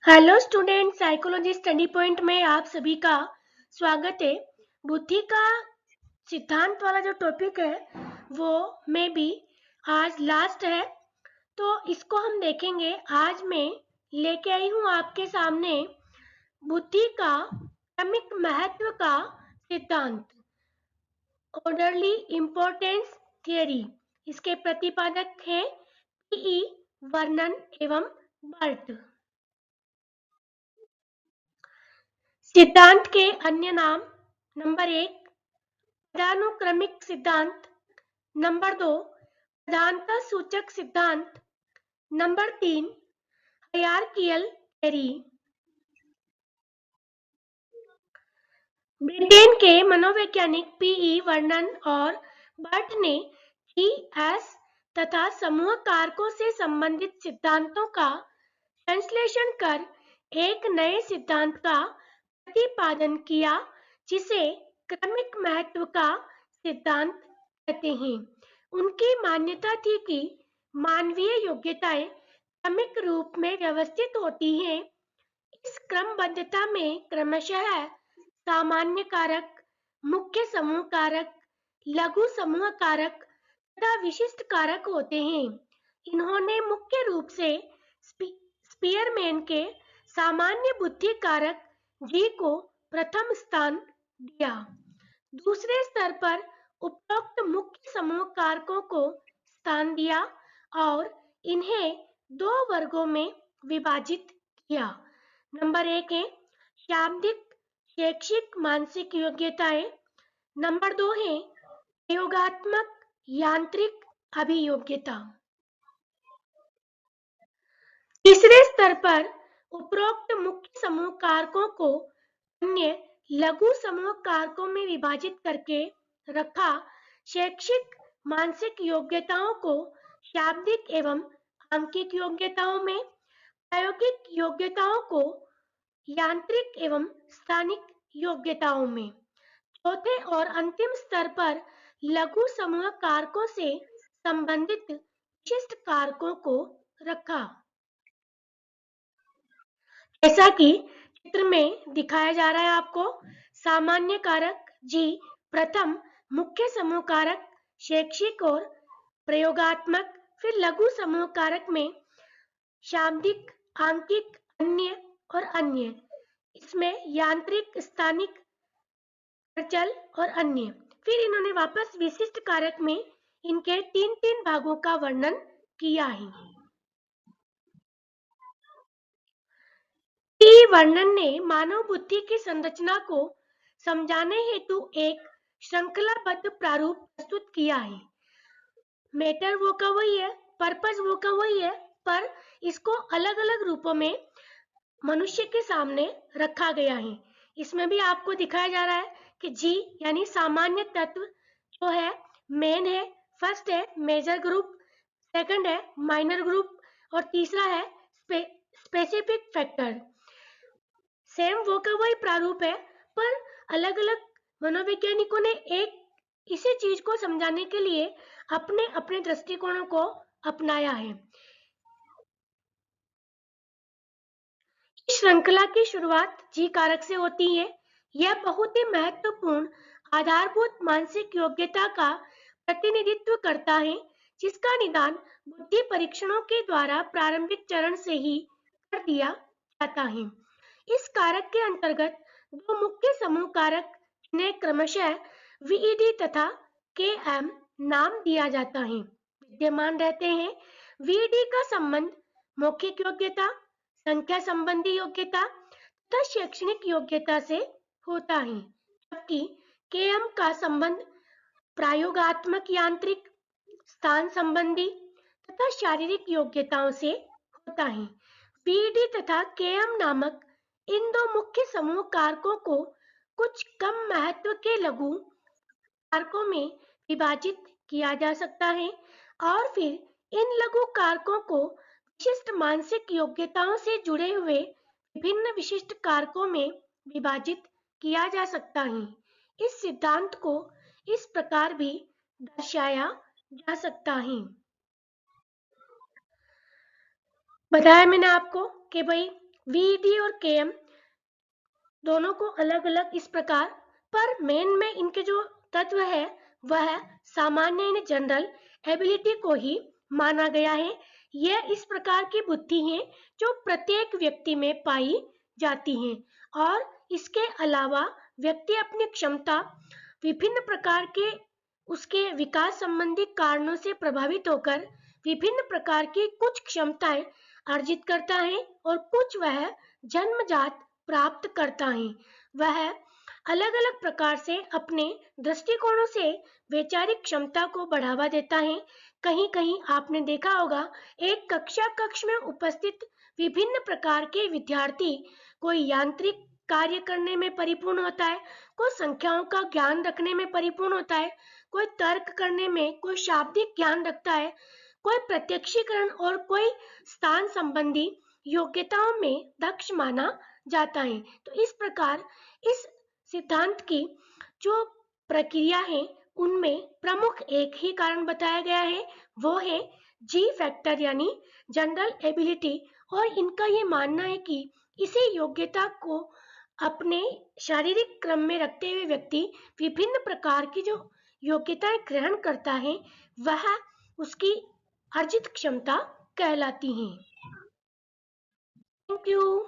Hello student, psychology study point में आप सभी का स्वागत है। बुद्धि का सिद्धांत वाला जो टॉपिक है वो में भी आज लास्ट है, तो इसको हम देखेंगे। आज मैं लेके आई हूँ आपके सामने बुद्धि का क्रमिक महत्व का सिद्धांत, ऑर्डरली इम्पोर्टेंस थियरी। इसके प्रतिपादक हैं पीई वर्नन एवं बर्ट। सिद्धांत के अन्य नाम: नंबर 1 पदानुक्रमिक सिद्धांत, नंबर 2 प्रधानता सूचक सिद्धांत, नंबर 3 हायरार्कियल थ्योरी। ब्रिटेन के मनोवैज्ञानिक पीई वर्नन और बर्ट ने जीएस तथा समूह कारकों से संबंधित सिद्धांतों का संश्लेषण कर एक नए सिद्धांत का प्रतिपादन किया, जिसे क्रमिक महत्व का सिद्धांत कहते हैं। उनकी मान्यता थी कि मानवीय योग्यताएं क्रमिक रूप में व्यवस्थित होती हैं। इस क्रमबद्धता में क्रमशः सामान्य कारक, मुख्य समूह कारक, लघु समूह कारक तथा विशिष्ट कारक होते हैं। इन्होंने मुख्य रूप से स्पीयरमैन के सामान्य बुद्धि कारक जी को प्रथम स्थान दिया। दूसरे स्तर पर उपरोक्त मुख्य समूह कारकों को स्थान दिया और इन्हें दो वर्गों में विभाजित किया। नंबर 1 है शाब्दिक शैक्षिक मानसिक योग्यताएं, नंबर 2 है प्रयोगात्मक यांत्रिक अभियोग्यता। तीसरे स्तर पर उपरोक्त मुख्य समूह कारकों को अन्य लघु समूह कारकों में विभाजित करके रखा। शैक्षिक मानसिक योग्यताओं को शाब्दिक एवं आंकिक योग्यताओं में, प्रायोगिक योग्यताओं को यांत्रिक एवं स्थानिक योग्यताओं में। चौथे और अंतिम स्तर पर लघु समूह कारकों से संबंधित विशिष्ट कारकों को रखा। जैसा कि चित्र में दिखाया जा रहा है आपको, सामान्य कारक जी प्रथम, मुख्य समूह कारक शैक्षिक और प्रयोगात्मक, फिर लघु समूह कारक में शाब्दिक, आंकिक, अन्य और अन्य, इसमें यांत्रिक, स्थानिक, प्रचल और अन्य। फिर इन्होंने वापस विशिष्ट कारक में इनके तीन तीन भागों का वर्णन किया है। पी वर्णन ने मानव बुद्धि की संरचना को समझाने हेतु एक श्रृंखलाबद्ध प्रारूप प्रस्तुत किया है। मैटर वो का वही है, पर्पस वो का वही है, पर इसको अलग अलग रूपों में मनुष्य के सामने रखा गया है। इसमें भी आपको दिखाया जा रहा है कि जी यानी सामान्य तत्व जो है, मेन है, फर्स्ट है मेजर ग्रुप, सेकंड है माइनर ग्रुप और तीसरा है स्पेसिफिक फैक्टर। सेम वो का वही प्रारूप है, पर अलग अलग मनोवैज्ञानिकों ने एक इसी चीज को समझाने के लिए अपने अपने दृष्टिकोणों को अपनाया है। इस श्रृंखला की शुरुआत जी कारक से होती है। यह बहुत ही महत्वपूर्ण आधारभूत मानसिक योग्यता का प्रतिनिधित्व करता है, जिसका निदान बुद्धि परीक्षणों के द्वारा प्रारंभिक चरण से ही कर दिया जाता है। इस कारक के अंतर्गत दो मुख्य समूह कारक, जिन्हें क्रमशः वीईडी तथा केएम नाम दिया जाता है, विद्यमान रहते हैं। वीईडी का संबंध मौखिक योग्यता, संख्या संबंधी योग्यता तथा शैक्षणिक योग्यता से होता है, जबकि केएम का संबंध प्रायोगात्मक यांत्रिक, स्थान संबंधी तथा शारीरिक योग्यताओं से होता है। वीईडी तथा केएम नामक इन दो मुख्य समूह कारकों को कुछ कम महत्व के लघु कारकों में विभाजित किया जा सकता है और फिर इन लघु कारकों को विशिष्ट मानसिक योग्यताओं से जुड़े हुए विभिन्न विशिष्ट कारकों में विभाजित किया जा सकता है। इस सिद्धांत को इस प्रकार भी दर्शाया जा सकता है। बताया मैंने आपको कि भाई वीईडी और केएम दोनों को अलग अलग इस प्रकार, पर मेन में इनके जो तत्व है वह सामान्य यानी जनरल एबिलिटी को ही माना गया है। यह इस प्रकार की बुद्धि है जो प्रत्येक व्यक्ति में पाई जाती है, और इसके अलावा व्यक्ति अपनी क्षमता विभिन्न प्रकार के उसके विकास संबंधी कारणों से प्रभावित होकर विभिन्न प्रकार की कुछ क्षमताएं अर्जित करता है और कुछ वह जन्मजात प्राप्त करता है। वह अलग-अलग प्रकार से अपने दृष्टिकोणों से वैचारिक क्षमता को बढ़ावा देता है। कहीं-कहीं आपने देखा होगा, एक कक्षा कक्ष में उपस्थित विभिन्न प्रकार के विद्यार्थी कोई यांत्रिक कार्य करने में परिपूर्ण होता है, कोई संख्याओं का ज्ञान रखने में परिपूर्ण होता है, कोई तर्क करने में, कोई शाब्दिक ज्ञान रखता है, कोई प्रत्यक्षीकरण और कोई स्थान संबंधी योग्यताओं में दक्ष माना जाता है। तो इस प्रकार इस सिद्धांत की जो प्रक्रिया है उनमें प्रमुख एक ही कारण बताया गया है, वो है जी फैक्टर यानी जनरल एबिलिटी। और इनका ये मानना है कि इसी योग्यता को अपने शारीरिक क्रम में रखते हुए व्यक्ति विभिन्न प्रकार की जो योग्यताएं ग्रहण करता है वह उसकी अर्जित क्षमता कहलाती हैं। Thank you.